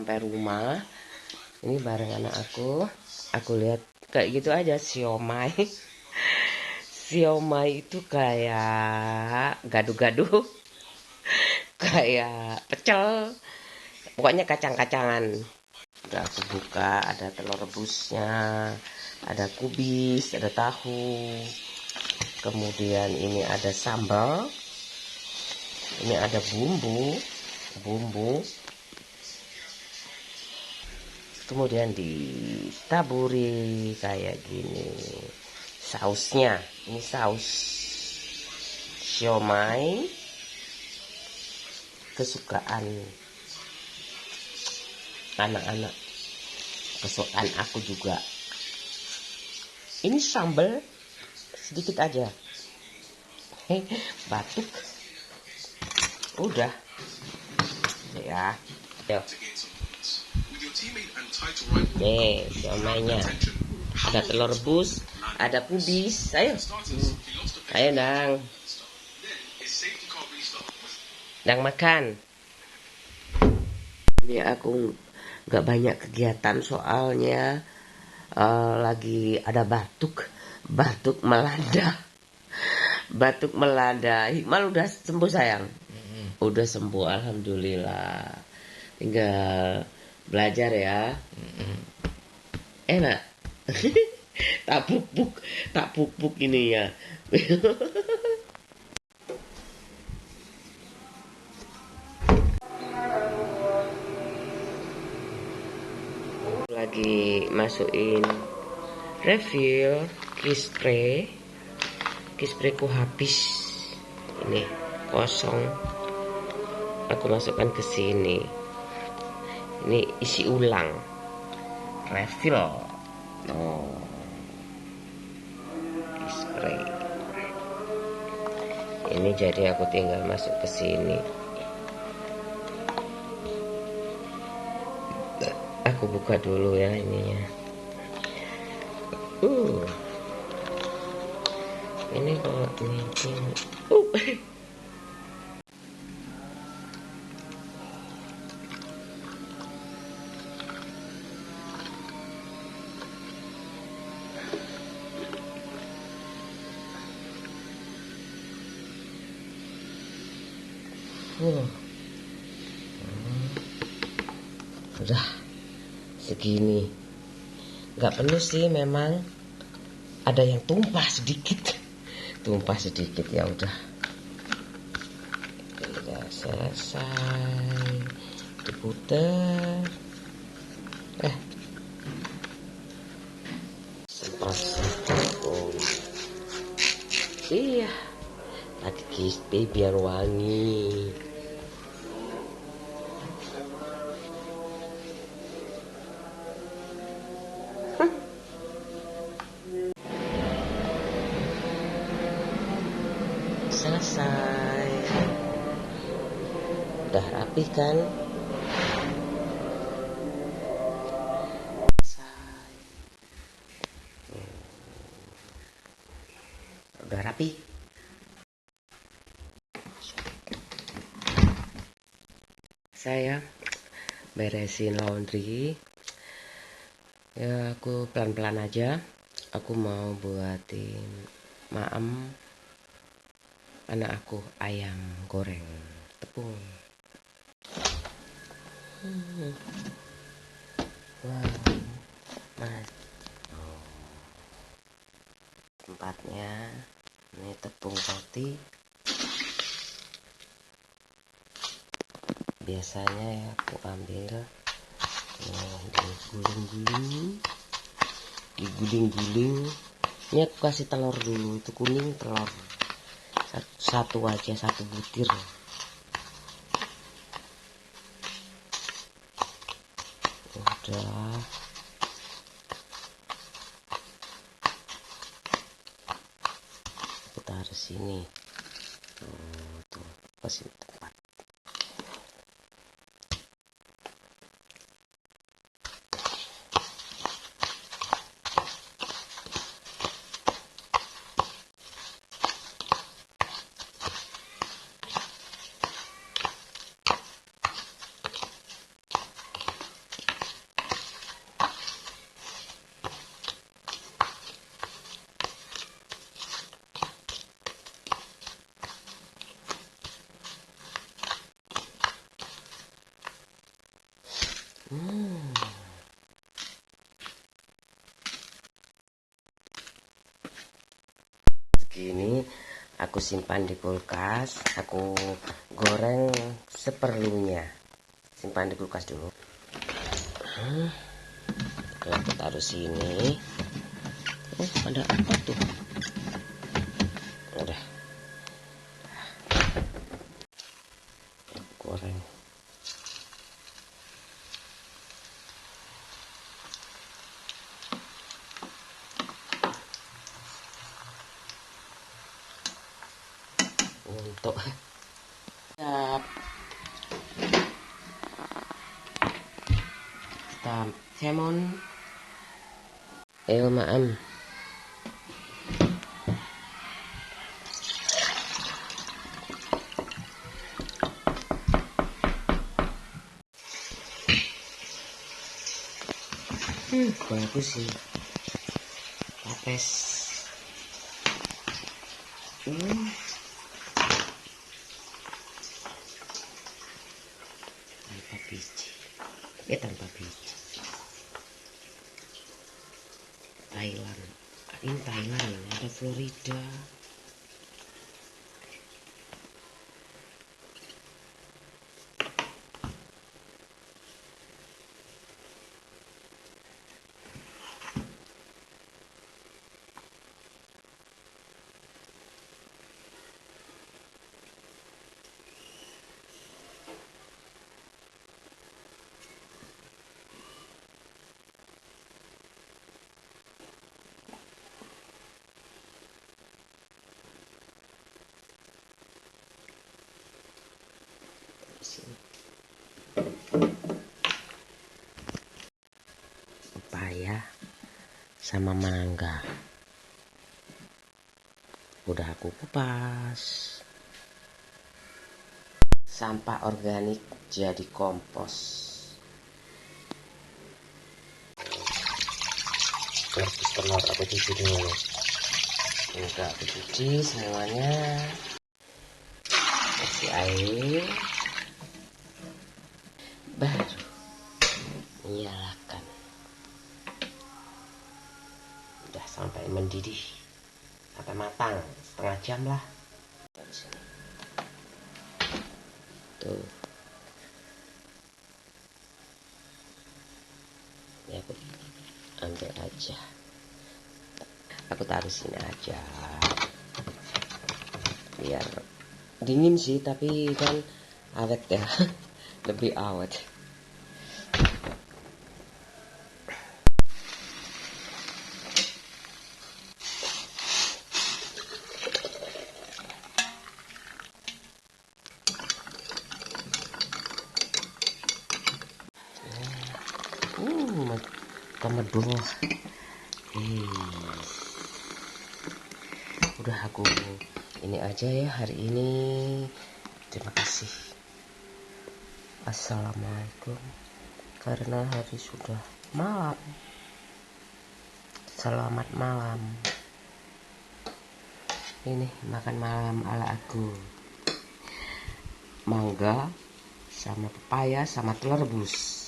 sampai rumah. Ini bareng anak aku lihat kayak gitu aja siomay. Siomay itu kayak gaduh-gaduh, kayak pecel, pokoknya kacang-kacangan. Udah aku buka, ada telur rebusnya, ada kubis, ada tahu, kemudian ini ada sambal, ini ada bumbu, kemudian ditaburi kayak gini sausnya. Ini saus siomay kesukaan anak-anak, kesukaan aku juga. Ini sambal sedikit aja. Batuk udah ya. Yuk. Siomaynya ada telur rebus, ada kubis. Ayo dang makan. Ya aku nggak banyak kegiatan soalnya lagi ada batuk melanda. Hikmal udah sembuh sayang? Udah sembuh alhamdulillah, tinggal belajar ya. Enak. tak pupuk ini ya. Lagi masukin refill kispreku habis, ini kosong, aku masukkan ke sini. Ini isi ulang refill. Kispray ini, jadi aku tinggal masuk ke sini. Aku buka dulu ya ininya. Ini kalau ini udah segini, nggak penuh sih, memang ada yang tumpah sedikit ya udah selesai diputer. Semprot iya pakai kispe biar wangi. Selesai, udah rapi kan? Udah rapi. Saya beresin laundry ya, aku pelan-pelan aja. Aku mau buatin maem anak aku ayam goreng tepung. Wow, mas. Tempatnya ini tepung roti. Biasanya ya aku ambil diguling-guling. Ini aku kasih telur dulu, itu kuning telur satu aja, satu butir. Udah aku taruh sini. Tuh kasih tempat. Gini aku simpan di kulkas, aku goreng seperlunya. Simpan di kulkas dulu. Aku taruh sini. Ada apa tuh? Udah. Goreng. Untuk siap. Lemon. Maam. Bagus sih. Tapes. Tanpa biji. Tanpa biji. Thailand. Ini Thailand ini ada Florida. Pepaya sama mangga udah aku kupas. Sampah organik jadi kompos. Rebus telur aku cuci dulu. Enggak aku cuci semuanya. Kasih air. Baru nyalakan. Udah sampai mendidih, sampai matang, setengah jam lah. Tuh. Ini aku ambil aja. Aku taruh sini aja. Biar dingin sih, tapi kan awet ya. Lebih awet. Medul. Udah aku ini aja ya hari ini. Terima kasih. Assalamualaikum. Karena hari sudah malam. Selamat malam. Ini makan malam ala aku. Mangga sama pepaya sama telur rebus.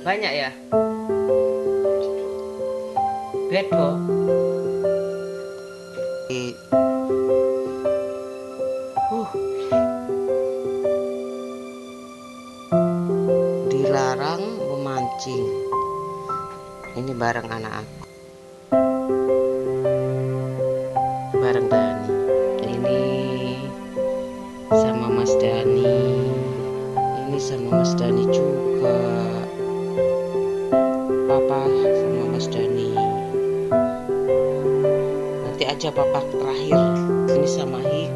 Banyak ya? Bedo. Dilarang memancing. Ini bareng anak aku. Bareng Dani. Ini sama Mas Dani. Ini sama Mas Dani juga. Papa sama Mas Dani. Nanti aja papa terakhir. Ini sama Hik.